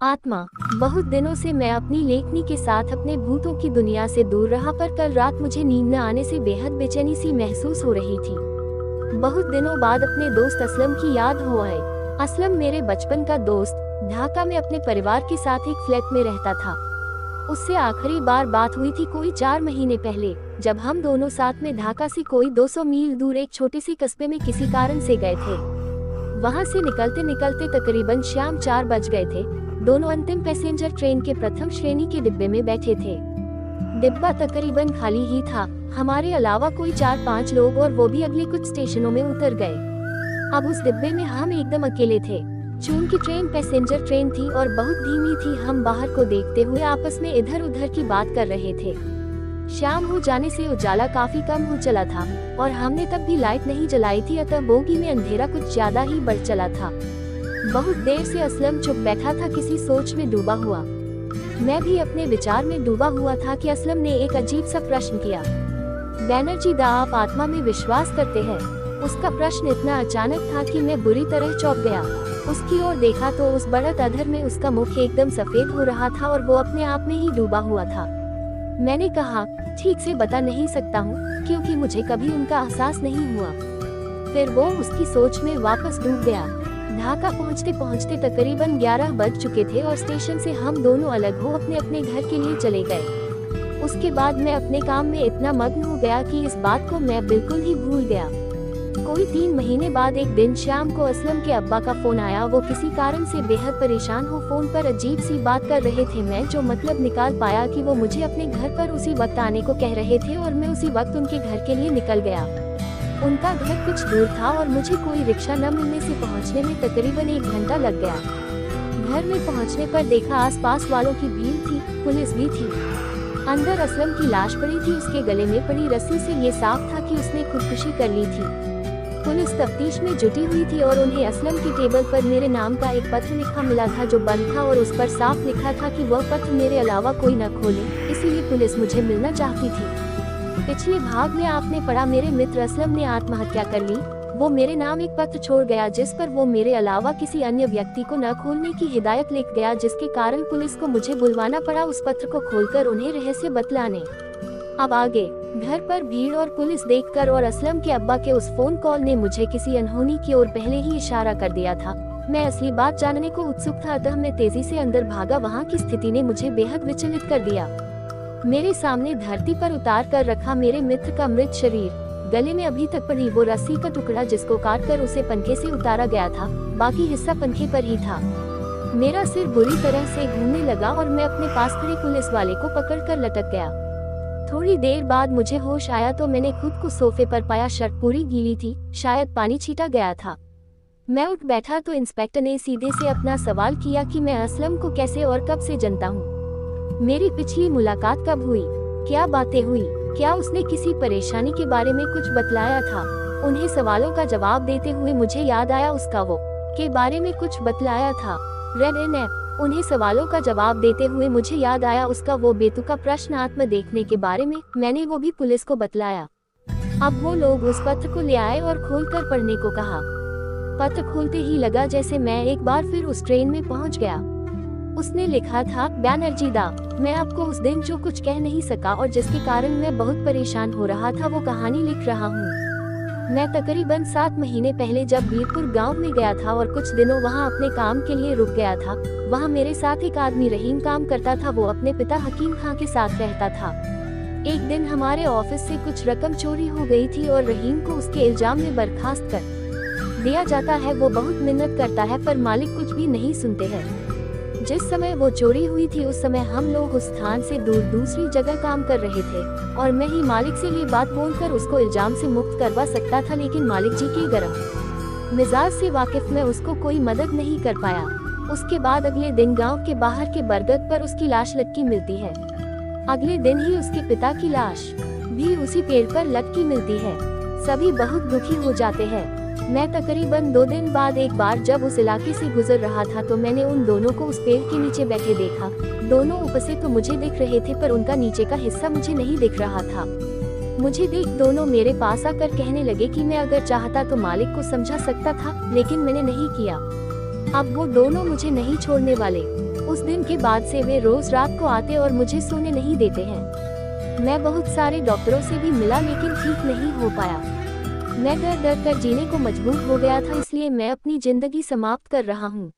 आत्मा। बहुत दिनों से मैं अपनी लेखनी के साथ अपने भूतों की दुनिया से दूर रहा, पर कल रात मुझे नींद न आने से बेहद बेचैनी सी महसूस हो रही थी। बहुत दिनों बाद अपने दोस्त असलम की याद हो आए। असलम मेरे बचपन का दोस्त ढाका में अपने परिवार के साथ एक फ्लैट में रहता था। उससे आखिरी बार बात हुई थी कोई 4 महीने पहले, जब हम दोनों साथ में ढाका से कोई 200 मील दूर एक छोटे सी कस्बे में किसी कारण से गए थे। वहां से निकलते निकलते तकरीबन शाम 4 बज गए थे। दोनों अंतिम पैसेंजर ट्रेन के प्रथम श्रेणी के डिब्बे में बैठे थे। डिब्बा तकरीबन खाली ही था, हमारे अलावा कोई 4-5 लोग, और वो भी अगले कुछ स्टेशनों में उतर गए। अब उस डिब्बे में हम एकदम अकेले थे। चूंकि ट्रेन पैसेंजर ट्रेन थी और बहुत धीमी थी, हम बाहर को देखते हुए आपस में इधर उधर की बात कर रहे थे। शाम हो जाने से उजाला काफी कम हो चला था और हमने तब भी लाइट नहीं जलाई थी, अतः बोगी में अंधेरा कुछ ज्यादा ही बढ़ चला था। बहुत देर से असलम चुप बैठा था, किसी सोच में डूबा हुआ। मैं भी अपने विचार में डूबा हुआ था कि असलम ने एक अजीब सा प्रश्न किया। बैनर्जी दा, आप आत्मा में विश्वास करते हैं? उसका प्रश्न इतना अचानक था कि मैं बुरी तरह चौंक गया। उसकी ओर देखा तो उस बढ़त अधर में उसका मुख एकदम सफेद हो रहा था और वो अपने आप में ही डूबा हुआ था। मैंने कहा, ठीक से बता नहीं सकता हूँ, क्योंकि मुझे कभी उनका एहसास नहीं हुआ। फिर वो उसकी सोच में वापस डूब गया। ढाका पहुँचते पहुँचते तकरीबन 11 बज चुके थे और स्टेशन से हम दोनों अलग हो अपने अपने घर के लिए चले गए। उसके बाद मैं अपने काम में इतना मग्न हो गया कि इस बात को मैं बिल्कुल ही भूल गया। कोई 3 महीने बाद एक दिन शाम को असलम के अब्बा का फोन आया। वो किसी कारण से बेहद परेशान हो फोन पर अजीब सी बात कर रहे थे। मैं जो मतलब निकाल पाया कि वो मुझे अपने घर पर उसी वक्त आने को कह रहे थे और मैं उसी वक्त उनके घर के लिए निकल गया। उनका घर कुछ दूर था और मुझे कोई रिक्शा न मिलने से पहुंचने में तकरीबन 1 घंटा लग गया। घर में पहुंचने पर देखा आसपास वालों की भीड़ थी, पुलिस भी थी। अंदर असलम की लाश पड़ी थी, उसके गले में पड़ी रस्सी से ये साफ था कि उसने खुदकुशी कर ली थी। पुलिस तफ्तीश में जुटी हुई थी और उन्हें असलम की टेबल पर मेरे नाम का एक पत्र लिखा मिला था जो बंद था और उस पर साफ लिखा था कि वह पत्र मेरे अलावा कोई न खोले, इसीलिए पुलिस मुझे मिलना चाहती थी। पिछले भाग में आपने पढ़ा, मेरे मित्र असलम ने आत्महत्या कर ली। वो मेरे नाम एक पत्र छोड़ गया जिस पर वो मेरे अलावा किसी अन्य व्यक्ति को न खोलने की हिदायत लिख गया, जिसके कारण पुलिस को मुझे बुलवाना पड़ा उस पत्र को खोलकर उन्हें रहस्य बतलाने। अब आगे घर पर भीड़ और पुलिस देखकर और असलम के अब्बा के उस फोन कॉल ने मुझे किसी अनहोनी की ओर पहले ही इशारा कर दिया था। मैं असली बात जानने को उत्सुक था, अतः मैं तेजी से अंदर भागा। वहाँ की स्थिति ने मुझे बेहद विचलित कर दिया। मेरे सामने धरती पर उतार कर रखा मेरे मित्र का मृत शरीर, गले में अभी तक पड़ी वो रस्सी का टुकड़ा जिसको काट कर उसे पंखे से उतारा गया था, बाकी हिस्सा पंखे पर ही था। मेरा सिर बुरी तरह से घूमने लगा और मैं अपने पास खड़े पुलिस वाले को पकड़कर लटक गया। थोड़ी देर बाद मुझे होश आया तो मैंने खुद को सोफे पर पाया। शर्ट पूरी गीली थी, शायद पानी छीटा गया था। मैं उठ बैठा तो इंस्पेक्टर ने सीधे से अपना सवाल किया कि मैं असलम को कैसे और कब से जानता हूँ। मेरी पिछली मुलाकात कब हुई, क्या बातें हुई, क्या उसने किसी परेशानी के बारे में कुछ बतलाया था। उन्हें सवालों का जवाब देते हुए मुझे याद आया उसका वो के बारे में कुछ बतलाया था। रेड एन ऐप। उन्हें सवालों का जवाब देते हुए मुझे याद आया उसका वो बेतुका प्रश्न आत्मा देखने के बारे में। मैंने वो भी पुलिस को बतलाया। अब वो लोग उस पत्र को ले आए और खोलकर पढ़ने को कहा। पत्र खोलते ही लगा जैसे मैं एक बार फिर उस ट्रेन में पहुंच गया। उसने लिखा था, बैनर्जी दा, मैं आपको उस दिन जो कुछ कह नहीं सका और जिसके कारण मैं बहुत परेशान हो रहा था वो कहानी लिख रहा हूँ। मैं तकरीबन 7 महीने पहले जब बीरपुर गांव में गया था और कुछ दिनों वहां अपने काम के लिए रुक गया था। वहां मेरे साथ एक आदमी रहीम काम करता था। वो अपने पिता हकीम खां के साथ रहता था। एक दिन हमारे ऑफिस से कुछ रकम चोरी हो गई थी और रहीम को उसके इल्जाम में बर्खास्त कर दिया जाता है। वो बहुत मिन्नत करता है पर मालिक कुछ भी नहीं सुनते हैं। जिस समय वो चोरी हुई थी उस समय हम लोग उस स्थान से दूर दूसरी जगह काम कर रहे थे और मैं ही मालिक से ये बात बोलकर उसको इल्जाम से मुक्त करवा सकता था, लेकिन मालिक जी के गरम मिजाज से वाकिफ मैं उसको कोई मदद नहीं कर पाया। उसके बाद अगले दिन गांव के बाहर के बरगद पर उसकी लाश लटकी मिलती है। अगले दिन ही उसके पिता की लाश भी उसी पेड़ पर लटकी मिलती है। सभी बहुत दुखी हो जाते हैं। मैं तकरीबन 2 दिन बाद एक बार जब उस इलाके से गुजर रहा था तो मैंने उन दोनों को उस पेड़ के नीचे बैठे देखा। दोनों ऊपर से तो मुझे दिख रहे थे पर उनका नीचे का हिस्सा मुझे नहीं दिख रहा था। मुझे देख दोनों मेरे पास आकर कहने लगे कि मैं अगर चाहता तो मालिक को समझा सकता था, लेकिन मैंने नहीं किया। अब वो दोनों मुझे नहीं छोड़ने वाले। उस दिन के बाद से वे रोज रात को आते और मुझे सोने नहीं देते हैं। मैं बहुत सारे डॉक्टरों से भी मिला लेकिन ठीक नहीं हो पाया। मैं डर डर कर जीने को मजबूर हो गया था, इसलिए मैं अपनी जिंदगी समाप्त कर रहा हूँ।